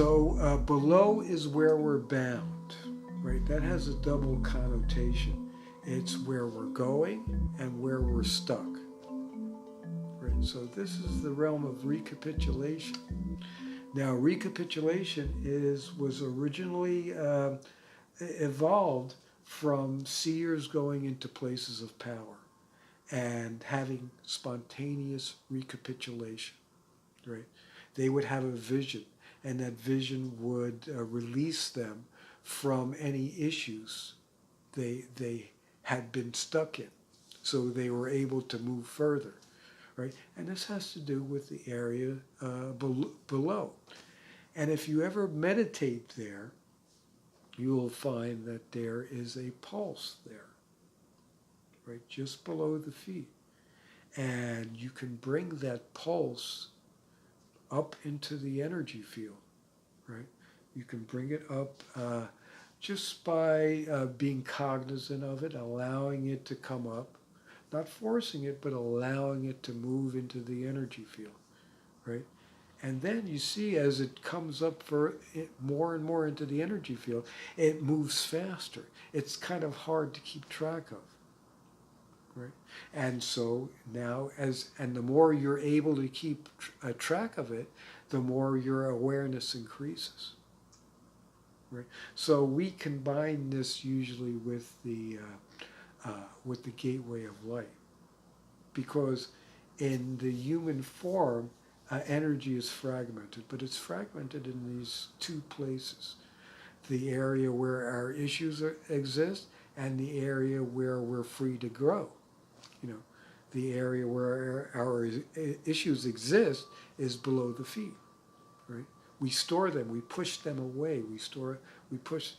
So below is where we're bound, right? That has a double connotation. It's where we're going and where we're stuck, right? So this is the realm of recapitulation. Now, recapitulation was originally evolved from seers going into places of power and having spontaneous recapitulation, right? They would have a vision, and that vision would release them from any issues they had been stuck in, so they were able to move further, right? And this has to do with the area below. And if you ever meditate there, you will find that there is a pulse there, right, just below the feet. And you can bring that pulse up into the energy field, right? You can bring it up just by being cognizant of it, allowing it to come up, not forcing it, but allowing it to move into the energy field, right? And then you see as it comes up for more and more into the energy field, it moves faster. It's kind of hard to keep track of, right? And so now, and the more you're able to keep a track of it, the more your awareness increases, right? So we combine this usually with the gateway of light, because in the human form, energy is fragmented, but it's fragmented in these two places: the area where our issues exist and the area where we're free to grow. You know, the area where our issues exist is below the feet, right? We store them, we push them away, we push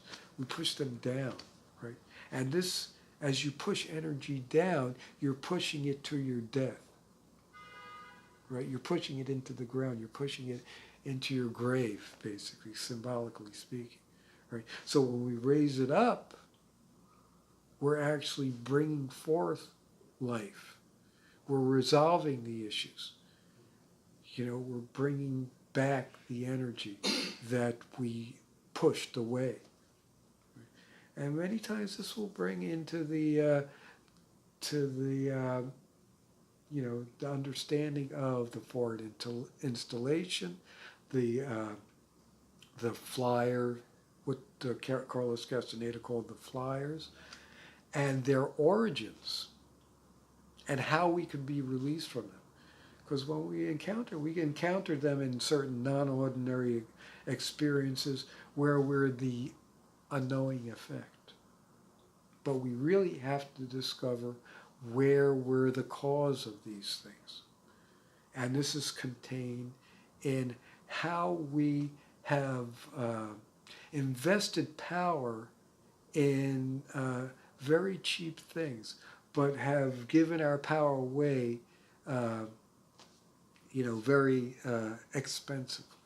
them down, right? And this, as you push energy down, you're pushing it to your death, right? You're pushing it into the ground, you're pushing it into your grave, basically, symbolically speaking, right? So when we raise it up, we're actually bringing forth life. We're resolving the issues. You know, we're bringing back the energy that we pushed away. And many times this will bring into the the understanding of the forward installation, the flyer, what Carlos Castaneda called the flyers, and their origins, and how we can be released from them. Because when we encounter them in certain non-ordinary experiences where we're the unknowing effect. But we really have to discover where we're the cause of these things. And this is contained in how we have invested power in very cheap things, but have given our power away very expensively.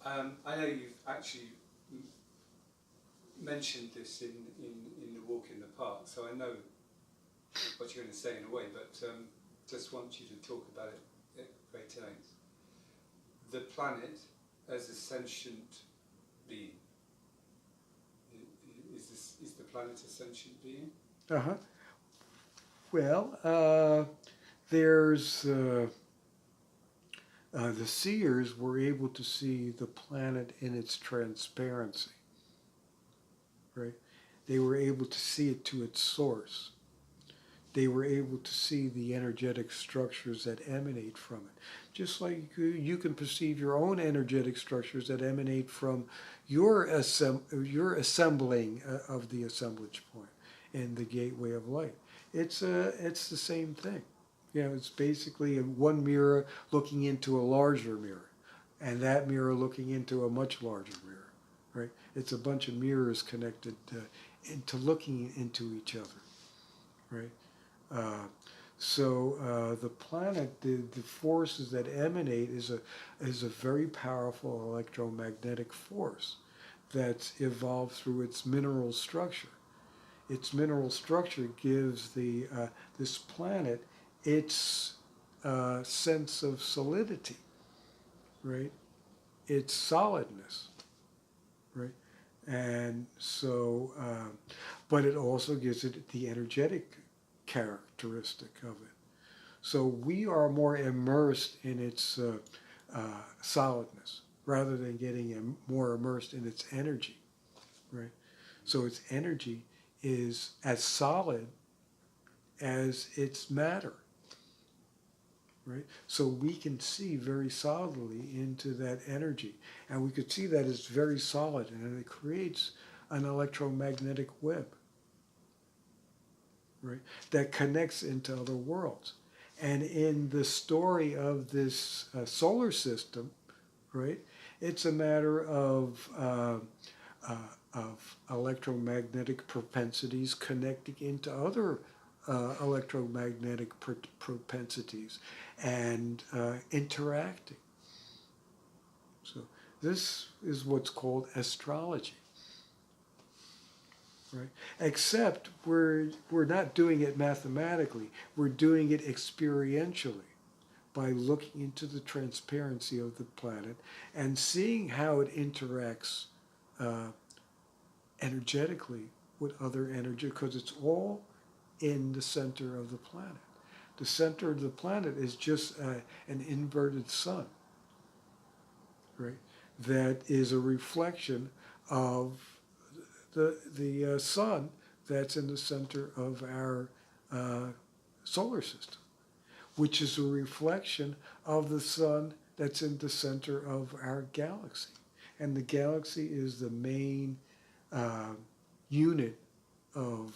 I know you've actually mentioned this in the walk in the park, so I know what you're going to say in a way, but just want you to talk about it at great length. The planet as a sentient being. Is the planet a sentient being? Uh-huh. Well, there's the seers were able to see the planet in its transparency, right? They were able to see it to its source. They were able to see the energetic structures that emanate from it. Just like you can perceive your own energetic structures that emanate from your assembling of the assemblage point in the gateway of light. It's the same thing. You know, it's basically one mirror looking into a larger mirror, and that mirror looking into a much larger mirror, right? It's a bunch of mirrors connected into looking into each other, right? So the planet, the forces that emanate is a very powerful electromagnetic force that's evolved through its mineral structure. Its mineral structure gives this planet its sense of solidity, right? its solidness, right? And so, but it also gives it the energetic characteristic of it. So we are more immersed in its solidness rather than getting more immersed in its energy, right? So its energy is as solid as its matter, right? So we can see very solidly into that energy, and we could see that it's very solid, and it creates an electromagnetic web, right? That connects into other worlds. And in the story of this solar system, right, it's a matter of electromagnetic propensities connecting into other electromagnetic propensities and interacting. So this is what's called astrology, right? Except we're not doing it mathematically. We're doing it experientially by looking into the transparency of the planet and seeing how it interacts uh, energetically with other energy, because it's all in the center of the planet. The center of the planet is just an inverted sun, right? That is a reflection of the sun that's in the center of our solar system, which is a reflection of the sun that's in the center of our galaxy. And the galaxy is the main uh, unit of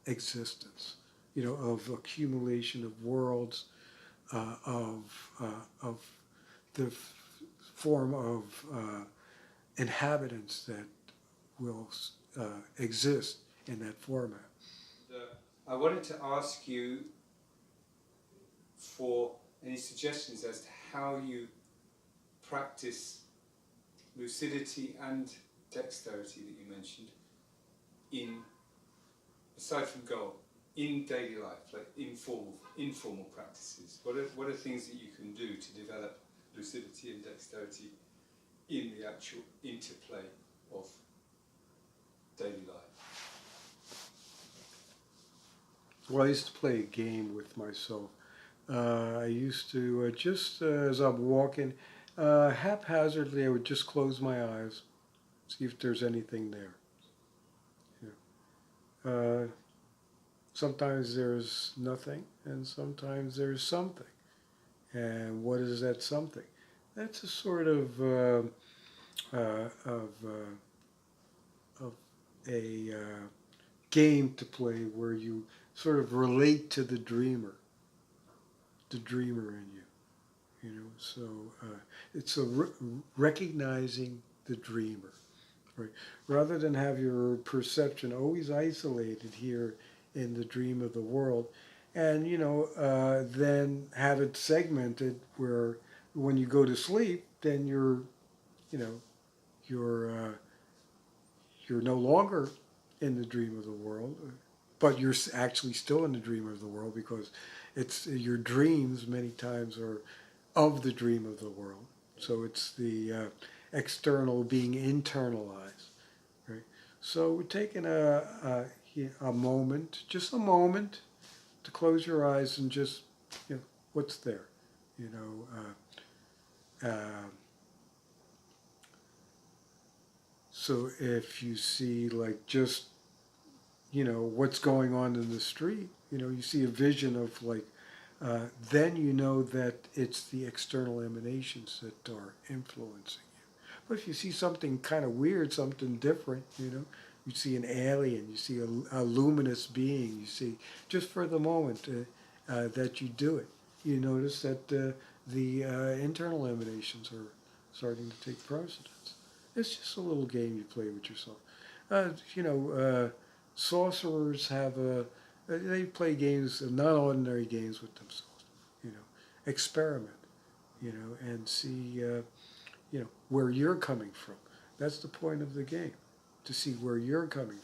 existence, of accumulation of worlds, of the form of inhabitants that will exist in that format. I wanted to ask you for any suggestions as to how you practice lucidity and dexterity that you mentioned in, aside from goal, in daily life, like informal practices. What are things that you can do to develop lucidity and dexterity in the actual interplay of daily life? Well, I used to play a game with myself. I used to, just as I'm walking, haphazardly, I would just close my eyes, see if there's anything there. Yeah. Sometimes there's nothing, and sometimes there's something. And what is that something? That's a sort of of a game to play where you sort of relate to the dreamer in you. So it's recognizing the dreamer, right? Rather than have your perception always isolated here in the dream of the world, and then have it segmented where when you go to sleep, then you know, you're you're no longer in the dream of the world, but you're actually still in the dream of the world, because it's your dreams many times are of the dream of the world. So it's the external being internalized, right? So we're taking a moment, just a moment, to close your eyes and just, what's there, you know. So if you see like just, what's going on in the street, you see a vision of like, then you know that it's the external emanations that are influencing you. But if you see something kind of weird, something different, you see an alien, you see a luminous being, you see, just for the moment that you do it, you notice that the internal emanations are starting to take precedence. It's just a little game you play with yourself. Sorcerers they play games, non-ordinary games with themselves. Experiment, and see, where you're coming from. That's the point of the game, to see where you're coming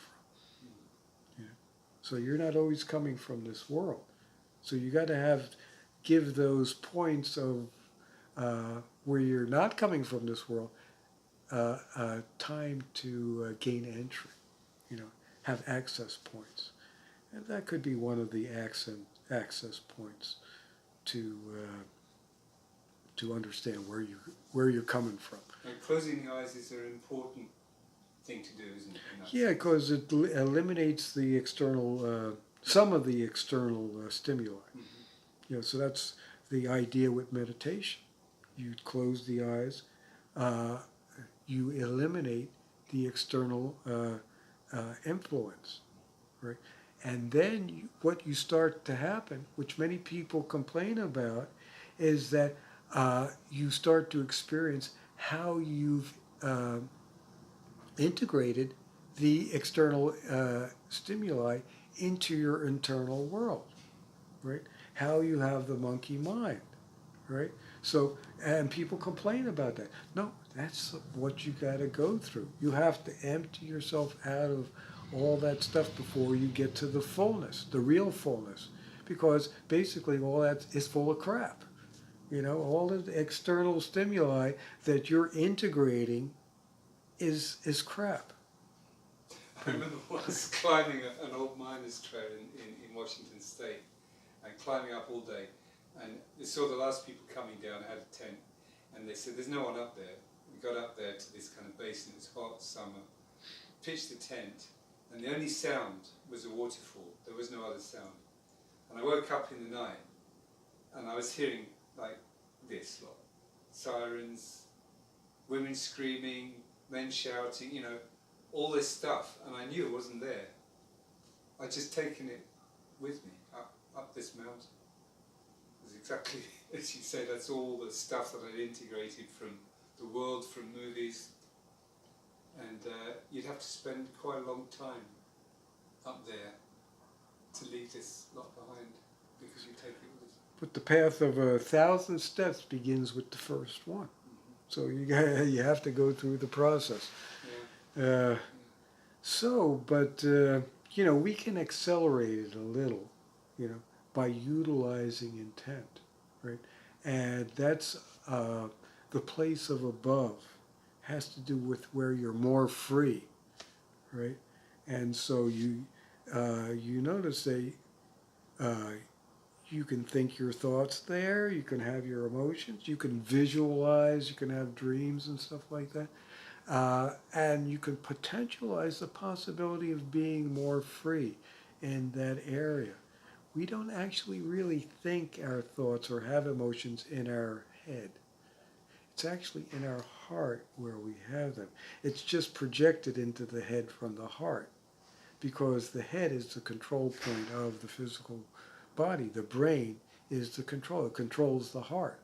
from. So you're not always coming from this world. So you got to give those points of where you're not coming from this world, time to gain entry, have access points. And that could be one of the access points to understand where you're coming from. And closing the eyes is an important thing to do, isn't it? Yeah, because it eliminates the external, some of the external stimuli. Mm-hmm. So that's the idea with meditation. You close the eyes, you eliminate the external influence, right? And then what you start to happen, which many people complain about, is that you start to experience how you've integrated the external stimuli into your internal world, right? How you have the monkey mind, right? So, and people complain about that. No, that's what you got to go through. You have to empty yourself out of all that stuff before you get to the fullness, the real fullness, because basically all that is full of crap. All of the external stimuli that you're integrating is crap. I remember once climbing an old miners' trail in Washington State, and climbing up all day, and they saw the last people coming down, had a tent, and they said, there's no one up there. We got up there to this kind of basin, it's hot, summer, pitched the tent, and the only sound was a waterfall. There was no other sound. And I woke up in the night, and I was hearing like this lot, sirens, women screaming, men shouting, all this stuff, and I knew it wasn't there. I'd just taken it with me up this mountain. It was exactly as you say, that's all the stuff that I'd integrated from the world, from movies, and you'd have to spend quite a long time up there to leave this lot behind, because you take it with you. But the path of 1,000 steps begins with the first one. So you have to go through the process. Yeah. But we can accelerate it a little, by utilizing intent, right? And that's the place of above has to do with where you're more free, right? And so you notice you can think your thoughts there, you can have your emotions, you can visualize, you can have dreams and stuff like that. And you can potentialize the possibility of being more free in that area. We don't actually really think our thoughts or have emotions in our head. It's actually in our heart where we have them. It's just projected into the head from the heart, because the head is the control point of the physical body. The brain is the control. It controls the heart.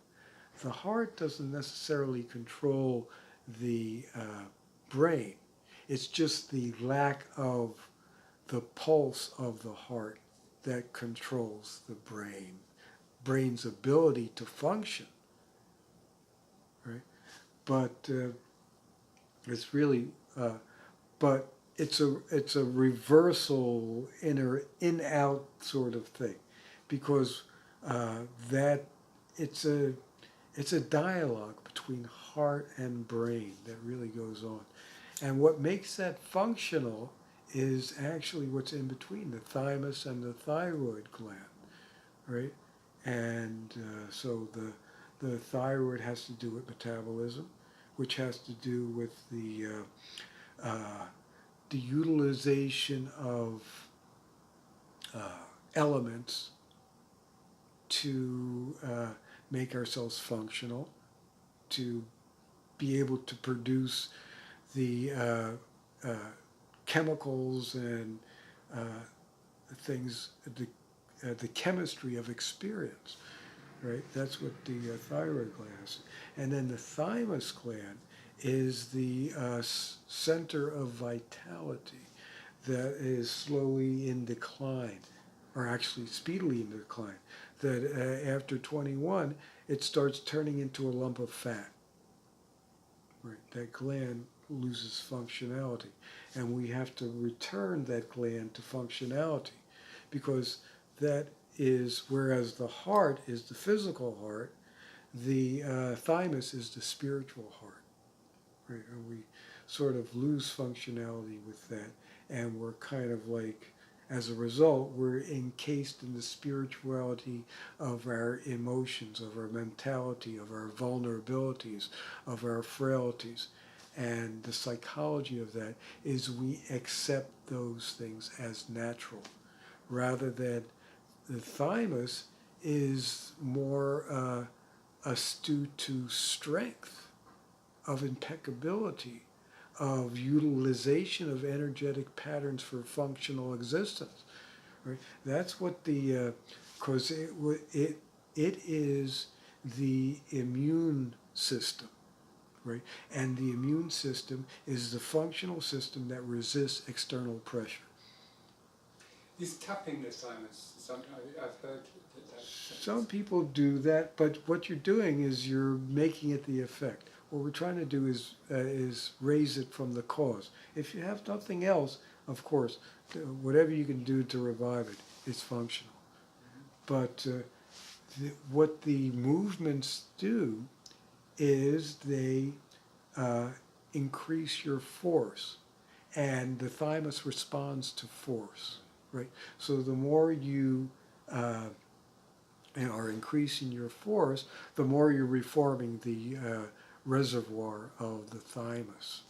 The heart doesn't necessarily control the brain. It's just the lack of the pulse of the heart that controls the brain's ability to function, right? But it's really, but it's a reversal in-out sort of thing, because that it's a dialogue between heart and brain that really goes on. And what makes that functional is actually what's in between the thymus and the thyroid gland, right? And so the thyroid has to do with metabolism, which has to do with the utilization of elements to make ourselves functional, to be able to produce the chemicals and things, the chemistry of experience, right? That's what the thyroid gland is. And then the thymus gland is the center of vitality that is slowly in decline, or actually speedily in decline, that after 21, it starts turning into a lump of fat. Right? That gland loses functionality, and we have to return that gland to functionality, because that is, whereas the heart is the physical heart, The thymus is the spiritual heart, right? And we sort of lose functionality with that, and we're kind of like, as a result, we're encased in the spirituality of our emotions, of our mentality, of our vulnerabilities, of our frailties. And the psychology of that is we accept those things as natural, rather than the thymus is more astute to strength, of impeccability, of utilization of energetic patterns for functional existence. Right? That's what the, because it is the immune system, right? And the immune system is the functional system that resists external pressure. Is tapping the thymus something I've heard that Some people do that, but what you're doing is you're making it the effect. What we're trying to do is raise it from the cause. If you have nothing else, of course, whatever you can do to revive it is functional. But what the movements do is they increase your force, and the thymus responds to force, right? So the more you are increasing your force, the more you're reforming the reservoir of the thymus,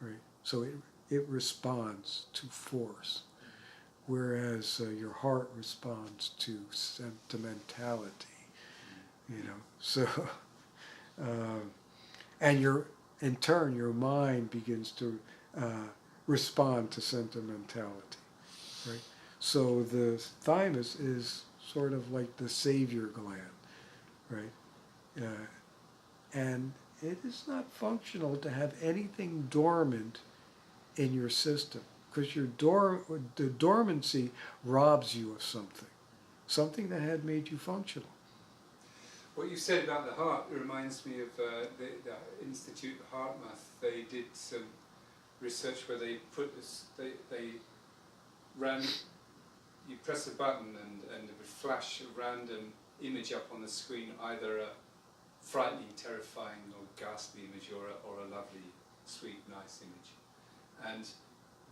right? So it responds to force, whereas your heart responds to sentimentality, you know. So, and in turn, your mind begins to respond to sentimentality, right? So the thymus is sort of like the savior gland, right? And it is not functional to have anything dormant in your system, because the dormancy robs you of something that had made you functional. What you said about the heart reminds me of the Institute of Heart Math. They did some research where they put this, they ran, you press a button and it would flash a random image up on the screen, either a frightening, terrifying or ghastly image or a lovely, sweet, nice image. And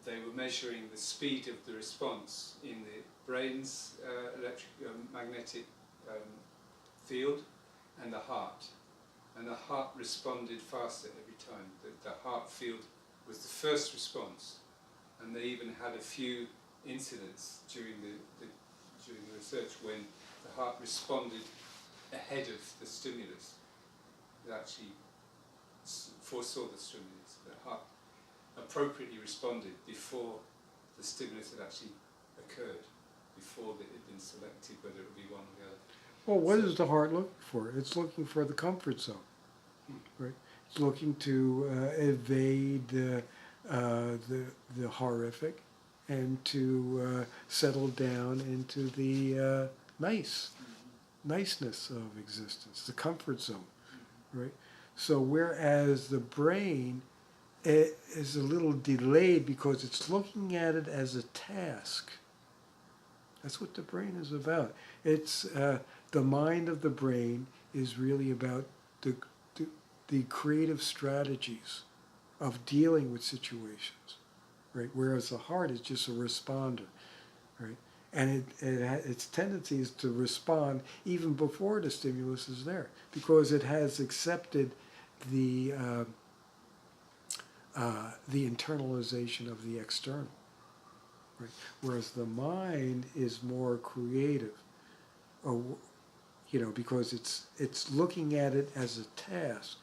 they were measuring the speed of the response in the brain's magnetic field and the heart. And the heart responded faster every time. The heart field was the first response. And they even had a few incidents during the research when the heart responded ahead of the stimulus. It actually foresaw the stimulus. The heart appropriately responded before the stimulus had actually occurred, before it had been selected whether it would be one or the other. Well, what is the heart looking for? It's looking for the comfort zone, right? It's looking to evade the horrific and to settle down into the niceness of existence, the comfort zone, right? So whereas the brain is a little delayed because it's looking at it as a task. That's what the brain is about. It's the mind of the brain is really about the creative strategies of dealing with situations, right? Whereas the heart is just a responder, right? And its tendency is to respond even before the stimulus is there, because it has accepted the internalization of the external. Right? Whereas the mind is more creative, or because it's looking at it as a task.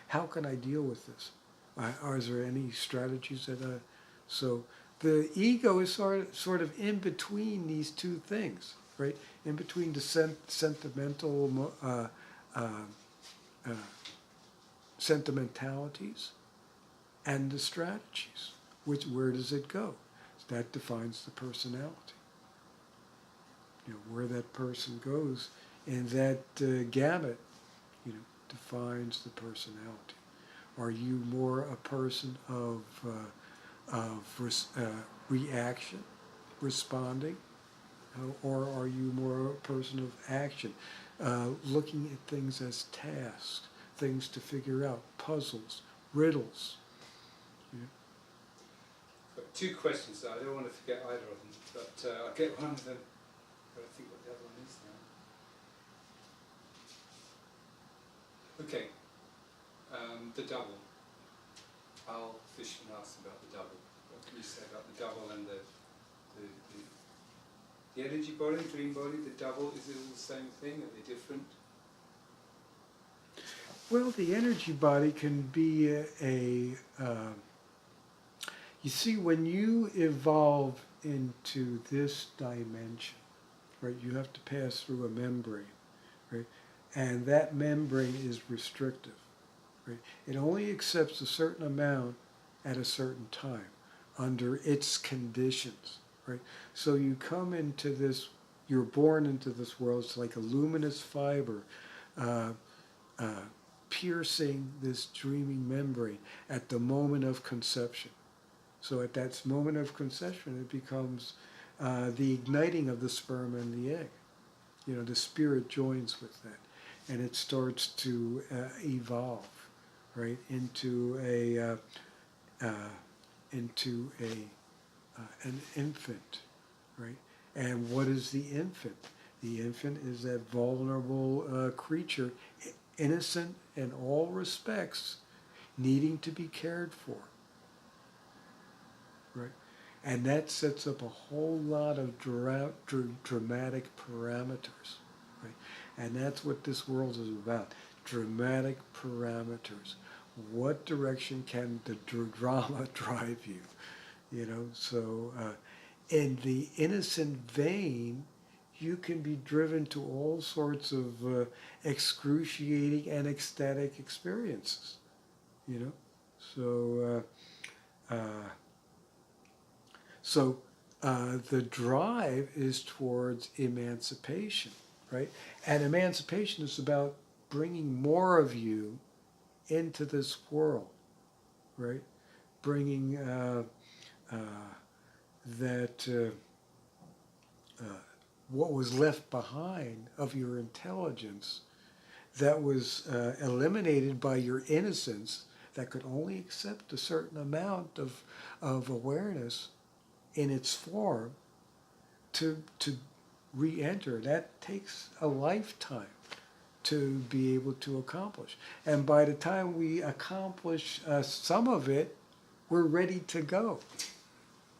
How can I deal with this? Is there any strategies that? So the ego is sort of in between these two things, right? In between the sentimental sentimentalities and the strategies. Where does it go? That defines the personality. Where that person goes in that gamut, defines the personality. Are you more a person of reaction, responding, or are you more a person of action? looking at things as tasks, things to figure out, puzzles, riddles. You know. Got two questions, so I don't want to forget either of them, but I'll get one of them. But I think what the other one is now. Okay, the double. Al Fishman asked about the double. What can you say about the double and the energy body, dream body, the double? Is it all the same thing? Are they different? Well, the energy body can be you see, when you evolve into this dimension, right, you have to pass through a membrane, right? And that membrane is restrictive, right? It only accepts a certain amount at a certain time under its conditions, right? So you come into this, you're born into this world, it's like a luminous fiber uh, piercing this dreaming membrane at the moment of conception. So at that moment of conception, it becomes the igniting of the sperm and the egg. You know, the spirit joins with that, and it starts to evolve, right, into an infant, right? And what is the infant? The infant is that vulnerable creature, innocent in all respects, needing to be cared for, right? And that sets up a whole lot of dramatic parameters, right? And that's what this world is about, dramatic parameters. What direction can the drama drive you? You know, so in the innocent vein, you can be driven to all sorts of excruciating and ecstatic experiences, you know? So the drive is towards emancipation, right? And emancipation is about bringing more of you into this world, right? Bringing that what was left behind of your intelligence that was eliminated by your innocence that could only accept a certain amount of awareness in its form to re-enter. That takes a lifetime to be able to accomplish. And by the time we accomplish some of it, we're ready to go.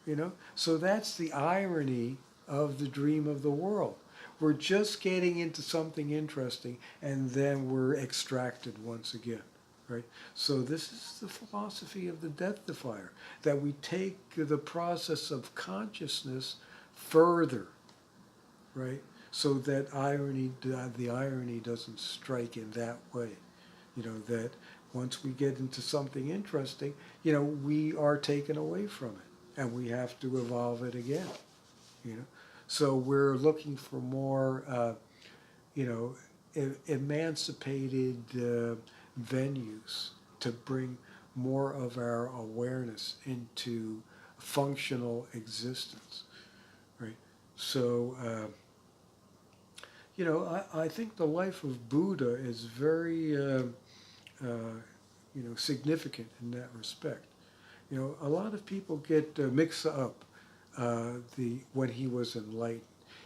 You know? So that's the irony of the dream of the world. We're just getting into something interesting, and then we're extracted once again, right? So this is the philosophy of the death defier, that we take the process of consciousness further, right? So that the irony doesn't strike in that way. You know, that once we get into something interesting, you know, we are taken away from it, and we have to evolve it again, you know. So we're looking for more, emancipated venues to bring more of our awareness into functional existence, right? So, I think the life of Buddha is very, significant in that respect. You know, a lot of people get mixed up when he was enlightened.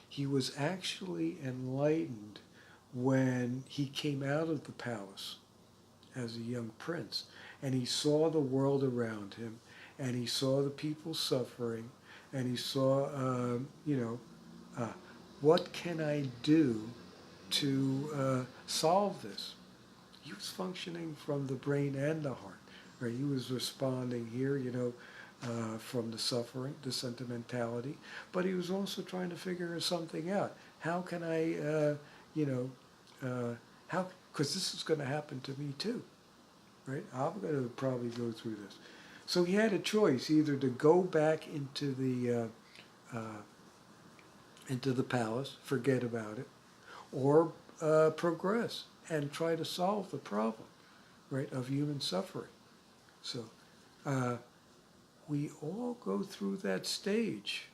He was actually enlightened when he came out of the palace as a young prince, and he saw the world around him, and he saw the people suffering, and he saw, what can I do to solve this? He was functioning from the brain and the heart, right? He was responding here, from the suffering, the sentimentality, but he was also trying to figure something out. How can I, because this is going to happen to me too, right? I'm going to probably go through this. So he had a choice, either to go back into the palace, forget about it, or progress and try to solve the problem, right, of human suffering. So we all go through that stage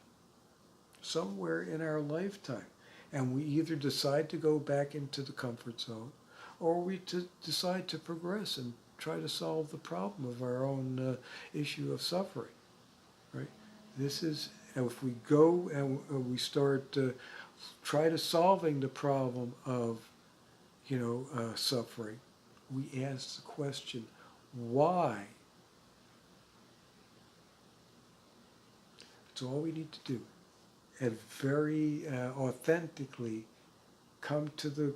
somewhere in our lifetime. And we either decide to go back into the comfort zone, or we decide to progress and try to solve the problem of our own issue of suffering. Right? This is, if we go and we start try to solving the problem of, suffering, we ask the question, why? That's all we need to do, and very authentically come to the,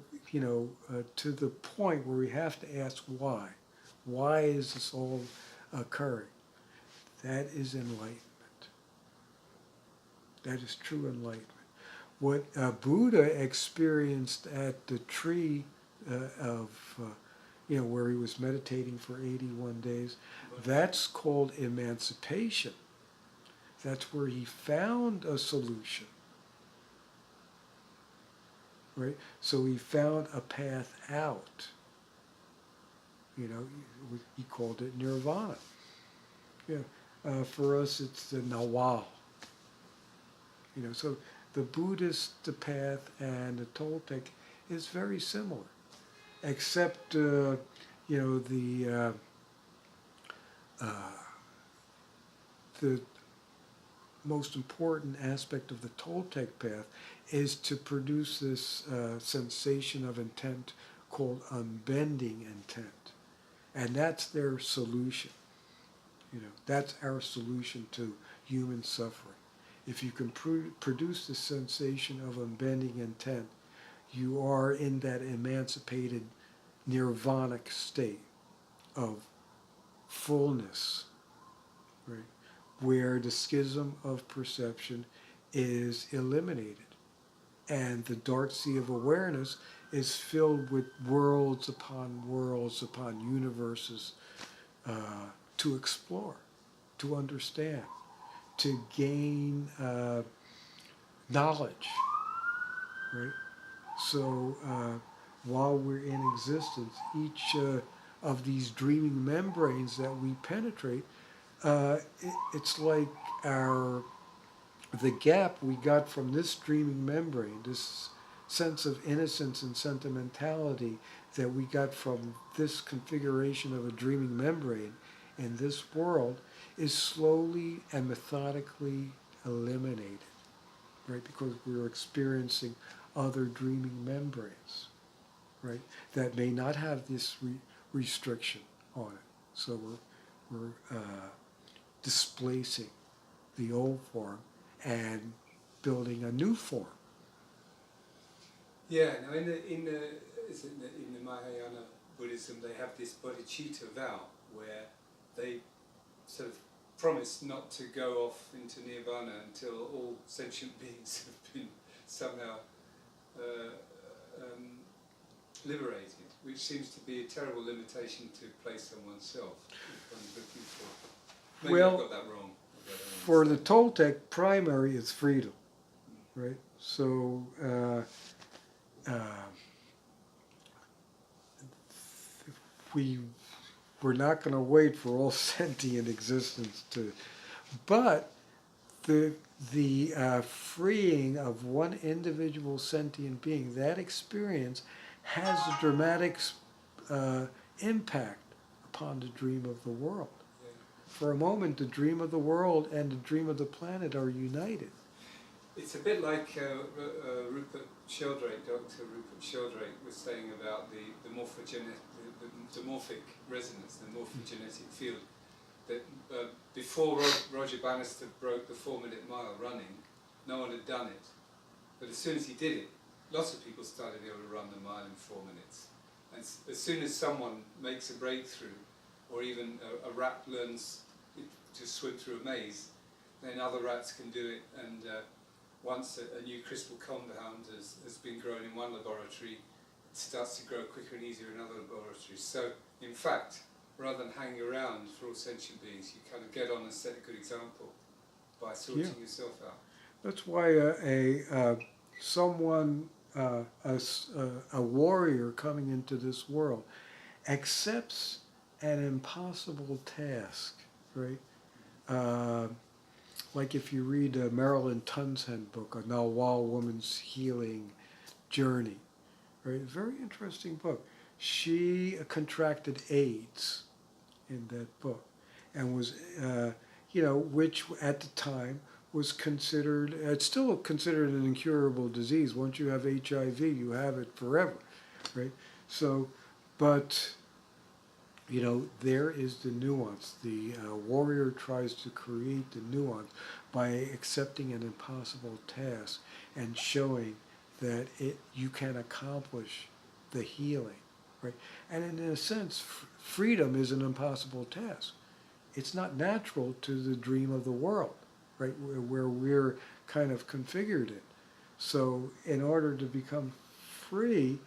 to the point where we have to ask why. Why is this all occurring? That is enlightenment. That is true enlightenment. What Buddha experienced at the tree where he was meditating for 81 days, that's called emancipation. That's where he found a solution. Right? So he found a path out. He called it nirvana. For us, it's the nawal. So the Buddhist path and the Toltec is very similar, except the most important aspect of the Toltec path is to produce this sensation of intent called unbending intent, and that's their solution. That's our solution to human suffering. If you can produce the sensation of unbending intent, you are in that emancipated nirvanic state of fullness, right? Where the schism of perception is eliminated, and the dark sea of awareness is filled with worlds upon universes to explore, to understand, to gain knowledge, right? So while we're in existence, each of these dreaming membranes that we penetrate, it's like the gap we got from this dreaming membrane, this sense of innocence and sentimentality that we got from this configuration of a dreaming membrane in this world, is slowly and methodically eliminated, right? Because we're experiencing other dreaming membranes, right? That may not have this restriction on it. So we're displacing the old form and building a new form. Yeah. Now, in the Mahayana Buddhism, they have this bodhicitta vow where they sort of promise not to go off into nirvana until all sentient beings have been somehow liberated, which seems to be a terrible limitation to place on oneself. If one's looking for. Maybe I've got that wrong. For the Toltec, primary is freedom, right? So we're not going to wait for all sentient existence to, but the freeing of one individual sentient being, that experience has a dramatic impact upon the dream of the world. Yeah. For a moment, the dream of the world and the dream of the planet are united. It's a bit like Rupert Sheldrake, Dr. Rupert Sheldrake was saying about the morphic resonance, the morphogenetic field, that before Roger Bannister broke the 4-minute mile running, no one had done it. But as soon as he did it, lots of people started able to run the mile in 4 minutes. And as soon as someone makes a breakthrough, or even a rat learns to swim through a maze, then other rats can do it, and once a new crystal compound has been grown in one laboratory, it starts to grow quicker and easier in other laboratories. So, in fact, rather than hanging around for all sentient beings, you kind of get on and set a good example by sorting yourself out. That's why a warrior coming into this world accepts an impossible task, right? Like if you read Marilyn Townsend's book, A Nawal Woman's Healing journey. Right, very interesting book. She contracted AIDS in that book, and was, which at the time was considered, it's still considered an incurable disease. Once you have HIV, you have it forever, right? So, but, there is the nuance. The warrior tries to create the nuance by accepting an impossible task and showing that you can accomplish the healing, right? And in a sense, freedom is an impossible task. It's not natural to the dream of the world, right? Where we're kind of configured in. So in order to become free,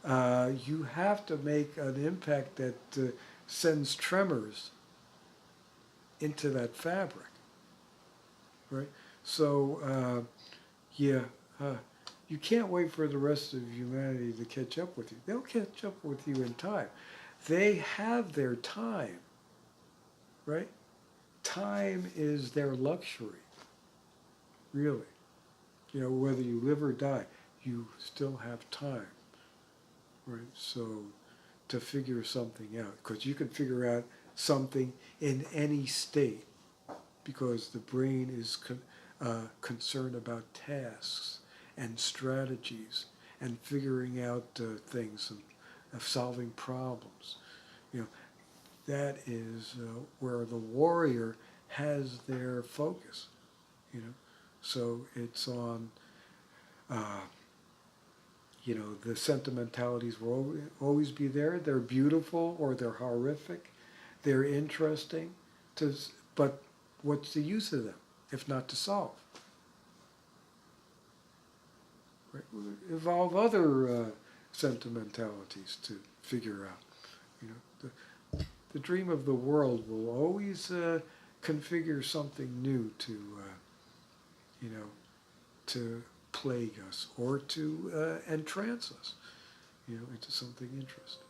you have to make an impact that sends tremors into that fabric, right? So, you can't wait for the rest of humanity to catch up with you. They'll catch up with you in time. They have their time, right? Time is their luxury, really. Whether you live or die, you still have time, right? So to figure something out, because you can figure out something in any state, because the brain is concerned about tasks and strategies and figuring out things and solving problems. That is where the warrior has their focus. So it's on, the sentimentalities will always be there. They're beautiful or they're horrific. They're interesting, but what's the use of them if not to solve? Right? We evolve other sentimentalities to figure out. The dream of the world will always configure something new to plague us or to entrance us, into something interesting.